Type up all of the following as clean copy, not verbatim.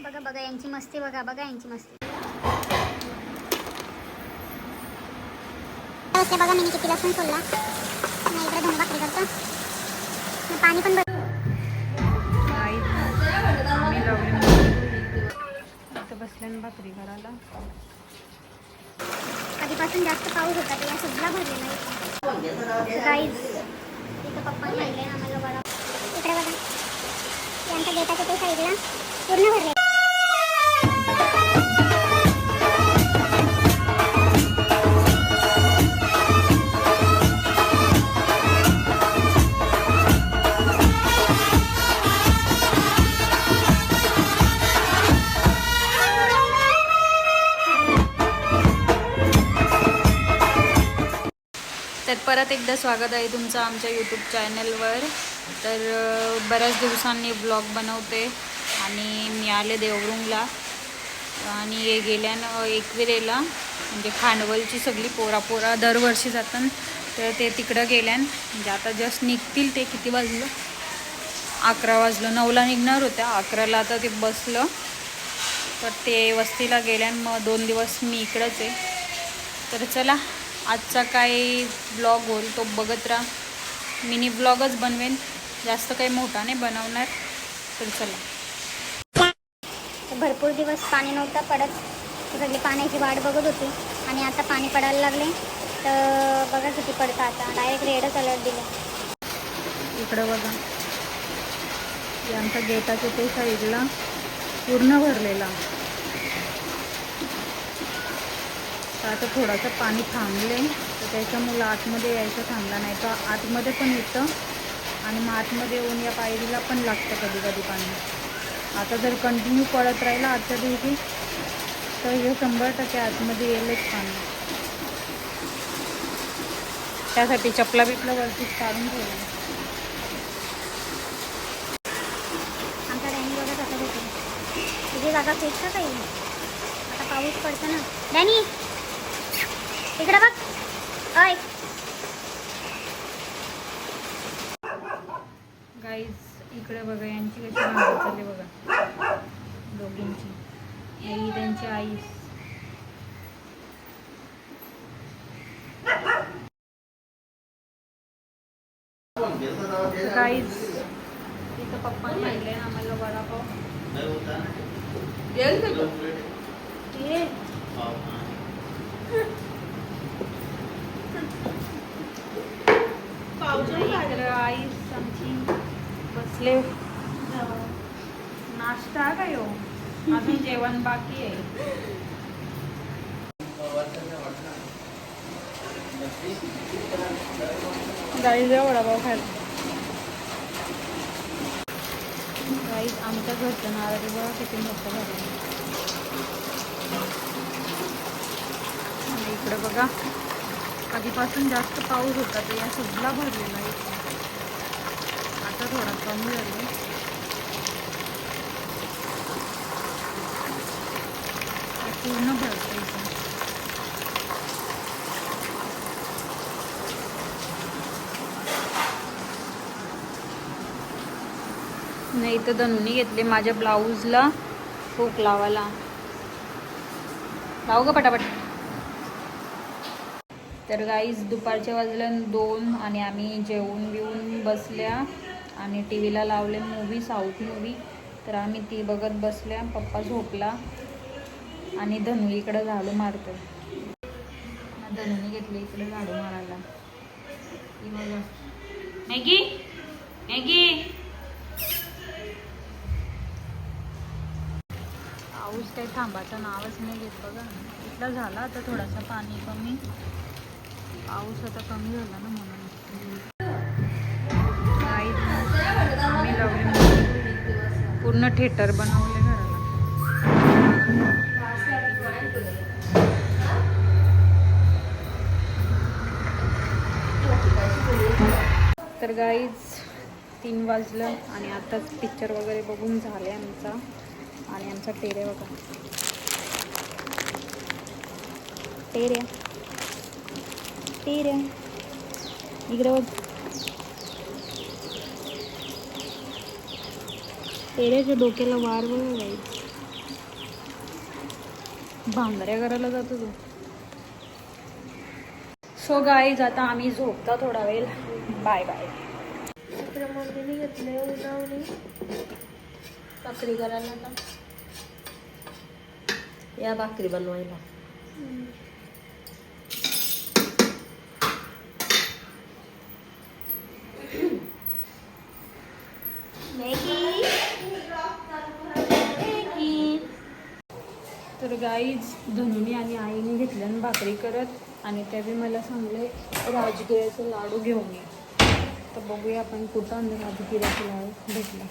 बघा बघा यांची मस्ती, बघा बघा यांची मस्ती. बघा मी किती लसूण सोडला. इकडे धुणं भाकरी करतो. पाणी पण बसल्यान भाकरी करायला. कधीपासून जास्त पाऊस होता ते या सगळा भरलेला आहे. गाईज इथं पप्पांनी आणले आम्हाला वडा. इकडे बघा यांच्या गेटाच्या ते साईडला पूर्ण भरले. तर परत एकदा स्वागत आहे तुमचं आमच्या यूट्यूब चॅनलवर. तर बऱ्याच दिवसांनी ब्लॉग बनवते आणि मी आले देवरुंगला आणि हे गेल्यानं एकविरेला म्हणजे खांडवलची सगळी पोरा दरवर्षी जातात. तर ते तिकडं गेल्यान म्हणजे आता जस्ट निघतील. ते किती वाजलं? 11 वाजलं. 9ला निघणार होत्या, 11ला आता ते बसलं. तर ते वस्तीला गेल्यान मग 2 दिवस मी इकडंच आहे. तर चला आजचा काय ब्लॉग होईल तो बघत राहा. मिनी ब्लॉगच बनवेन, जास्त काही मोठा नाही बनवणार. तर चला. भरपूर दिवस पाणी नव्हतं पडत, सगळी पाण्याची वाट बघत होती आणि आता पाणी पडायला लागले. तर बघा किती पडतं आता. डायरेक्ट रेडच अलर्ट दिलं. इकडं बघा यांच्या गेटाच्या ते साईडला पूर्ण भरलेला. आता थोडंसं पाणी थांबले तर त्याच्यामुळं आतमध्ये यायचं थांबला नाही. तर आतमध्ये पण येतं आणि मग आतमध्ये येऊन या पायरीला पण लागतं कधी कधी पाणी. आता जर कंटिन्यू पडत राहिला आजच्या दिवशी तर हे 100% आतमध्ये येईलच पाणी. त्यासाठी चपला बिपला वरतीच काढून ठेवलं. आमच्या डॅनी बघा जाता होते तुझी जागा फेक का काही. आता पाऊस पडतो ना. डॅनी इकडे बघ. अय गाईज इकडे बघा यांची कशी भांडण चालली बघा दोघींची. ही त्यांची आई. गाईज इथं पप्पांनी आणले ना आम्हाला वडापाव. आईस आमची बसले. नाश्ता काय हो, अजून जेवण बाकी आहे. गाईज वडापाव खायला. गाईज आमच्या घरचं नारळ बघा किती मोठं झालं. आणि इकडं बघा आधीपासून जास्त पाऊस होता तर या सगळा भरलेला आहे. आता थोडा कमी झाला. पूर्ण भरतं इथं. नाही तर धनुनी घेतले माझ्या ब्लाऊजला हुक लावायला. लावू ग पटापट. तर गाईज दुपारच्या वाजल्या 2 आणि आम्ही जेवून बिवून बसल्या आणि टी व्हीला लावले मूवी, साऊथ मूवी. तर आम्ही ती बघत बसल्या. पप्पा झोपला आणि धनु इकडं झाडू मारतो. धनुनी घेतले इकडे झाडू मारायला. ती बघा मॅगी मॅगी. पाऊस काही थांबायचं नावच नाही घेत बघा. इथला झाला आता थोडासा पाणी कमी. पाऊस आता कमी झाला ना म्हणून. आम्ही लावले पूर्ण थिएटर बनवले घराला. तर गाईज 3 वाजलं आणि आताच पिक्चर वगैरे बघून झाले आमचा. आणि आमचा टेऱ्या बघा. टेऱ्या टेऱ्या इकडे बघ. टेऱ्याच्या डोक्याला वार बघा गाईज. भांगऱ्या करायला जातो तू. सो गाईज आता आम्ही झोपता थोडा वेळ. Bye bye. मम्मीने घेतले उन्हावणी भाकरी करायला आता. या भाकरी बनवायला. तर गाईज धनुनी आणि आईने घेतल्यानं भाकरी करत आणि त्या बी मला सांगले राजगिऱ्याचे लाडू घेऊन ये. तर बघूया आपण कुठं आणलं राजगिऱ्याचे लाडू भेटला.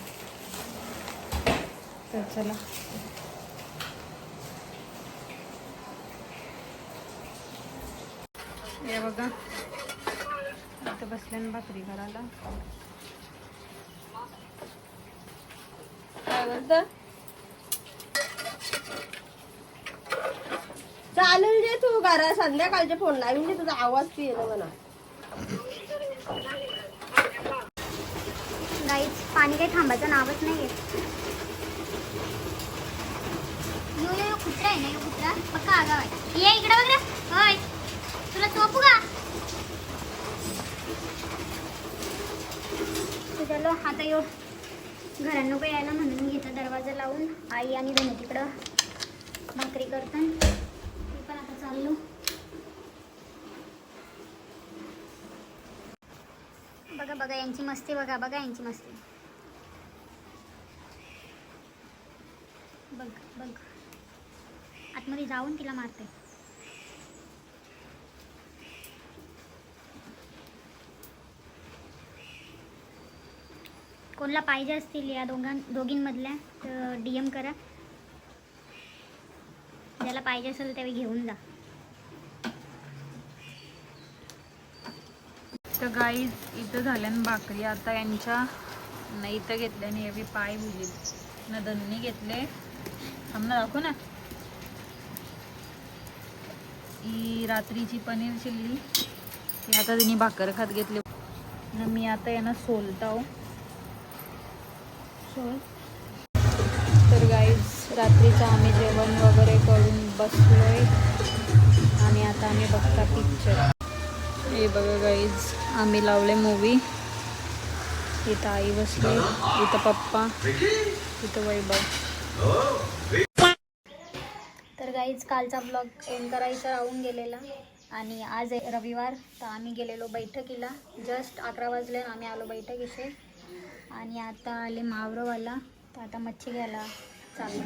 तर चला. हे बघा आता बसल्यानं भाकरी करायला. काय म्हणतं? चालेल जे तू करा संध्याकाळचे फोन लावून दे. तुझा आवाज पी येतो म्हणा. गाईच पाणी काही थांबायचं नावच नाही घेत. यो कुत्रा आहे ना, यो कुत्रा पक्का आगाव आहे. ये इकडे बघ रे. होय तुला चोपू का? चलो आता यो घरांना काही यायला म्हणून घेतं दरवाजा लावून. आई आणि धनु तिकडं भाकरी करतात. मी पण आता चाललो. बघा बघा यांची मस्ती. बघा बघा यांची मस्ती. बघ बघ आतमध्ये जाऊन तिला मारते. कोणाला पाहिजे असतील या दोघींमधल्या तर DM करा. ज्याला पाहिजे असेल त्यावेळी घेऊन जा. तर गाईज इथं झाल्यानं भाकरी आता यांच्या नाही इथं घेतल्याने हे बी पाय भुजले ना. धनुनी घेतले. आम्हाला दाखव ना. ही रात्रीची पनीर चिल्ली ती आता तिने भाकर खात घेतली ना. मी आता यांना सोलताव. तर गाईज रात्रीचं आम्ही जेवण वगैरे करून बसलोय आणि आता आम्ही बघता पिक्चर. हे बघा गाईज आम्ही लावले मूवी. इथं आई बसली, इथं पप्पा, इथं वैभव. तर गाईज कालचा ब्लॉग एंड करायचा राहून गेलेला आणि आज रविवार तर आम्ही गेलेलो बैठकीला. जस्ट 11 वाजले आम्ही आलो बैठकीचे आणि आता आले मावरवाला. तर आता मच्छी घ्यायला चाललो.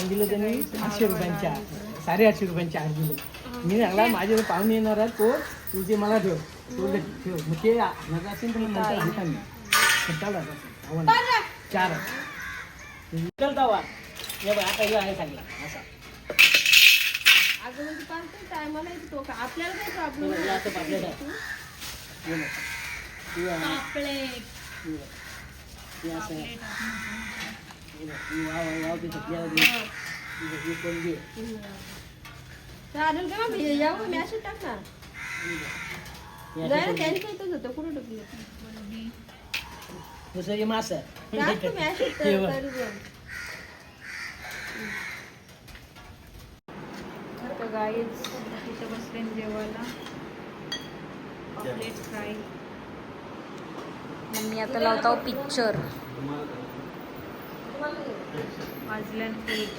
दिलं त्यांनी 800 रुपयांच्या 850 रुपयांच्या 8 दिलं. मी सांगला माझे पाहुणे येणार आहेत तो तुझे मला ठेव. तो ठेव मग ते माझं असेल तर मग चार चलता आता हे आहे सांगितलं असा. अगं म्हणजे पाच टायमाला येतो का आपल्याला काही प्रॉब्लेम असं पापलेट आहे. चालेल का मग यावं मॅसेज टाक ना. जायला त्यांच्या इथंच होतं. कुठं टाकलं दुसरं मास मॅसेज तर गाईज इथं बसले जेवायला. पॉपलेट फ्राय. मी आता लावतो पिक्चर. वाजल्यान 1.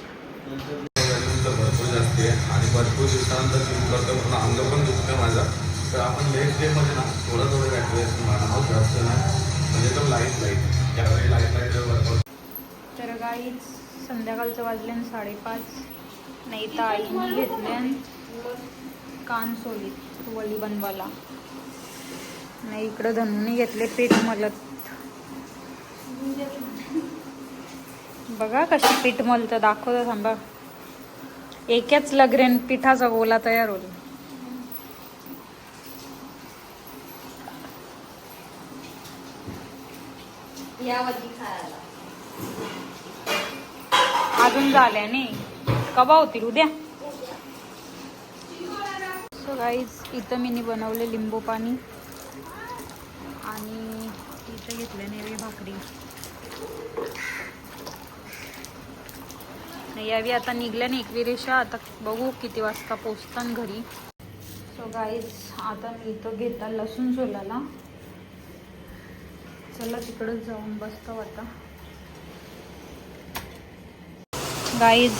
भरपूर जास्त आहे आणि भरपूर दिवसानंतर जिम करतो म्हणून अंग पण दुखतं माझं. तर आपण नेक्स्ट डेमध्ये ना थोडं बॅटरी मारणार जास्त नाही म्हणजे एकदम लाईट त्यावेळी लाईट वर्कआउट. तर गाईज संध्याकाळचं वाजल्यान 5:30. नाही तर आईने घेतल्यान कान सोलीत वली बनवायला. नाही इकडं धनुनी घेतले पीठ मलत. बघा कशी पीठ मलतं दाखवतं थांबा. एकाच लगरेन पिठाचा गोला तयार होतो. अजून झाल्या नाही कवा होतील उद्या. सो गाईज इथं मी बनवले लिंबू पाणी आणि इथं घेतल्याने भाकरी. यावी आता निघल्या ना एकविरेशा. आता बघू किती वाजता पोचतात घरी. सो गाईज आता मी इथं घेता लसूण सोलायला. चला तिकडच जाऊन बसतो आता. गाईज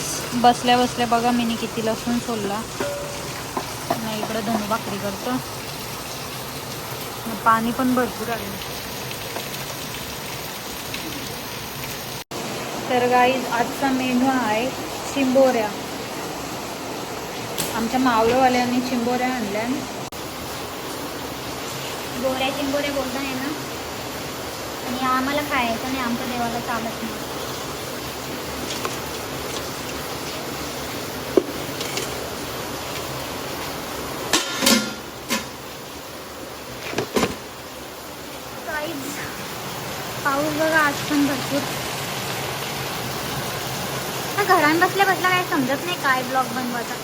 बसल्या बसल्या बघा मी किती लसूण सोलला. नाही इकडं धनु भाकरी करतो. पाणी पण भरपूर आलं. तर गाईज आजचा मेनू आहे चिंबोऱ्या. आमच्या मावळवाल्यांनी चिंबोऱ्या आणल्या. गोऱ्या चिंबोऱ्या बोलता आहे ना. आणि आम्हाला खायचं नाही, आमच्या देवाला चालत नाही. पाऊस बघा आज पण भरपूर. घरात बसल्या बसल्या काय समजत नाही काय ब्लॉग बनवायचा.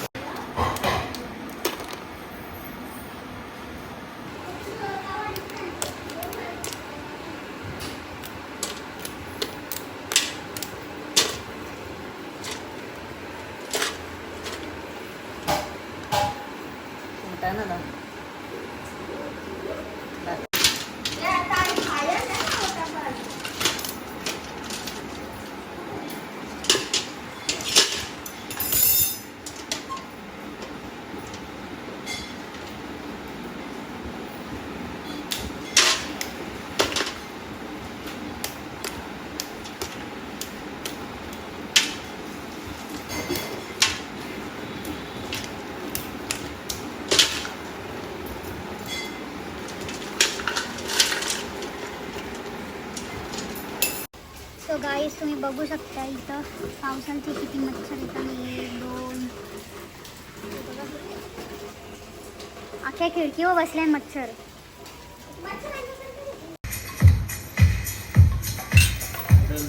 सो गाईस तुम्ही बघू शकता इथं पावसाचे किती मच्छर येतात. 1 2 अख्ख्या खिडकीवर बसलाय मच्छर.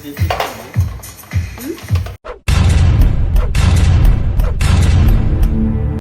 देसी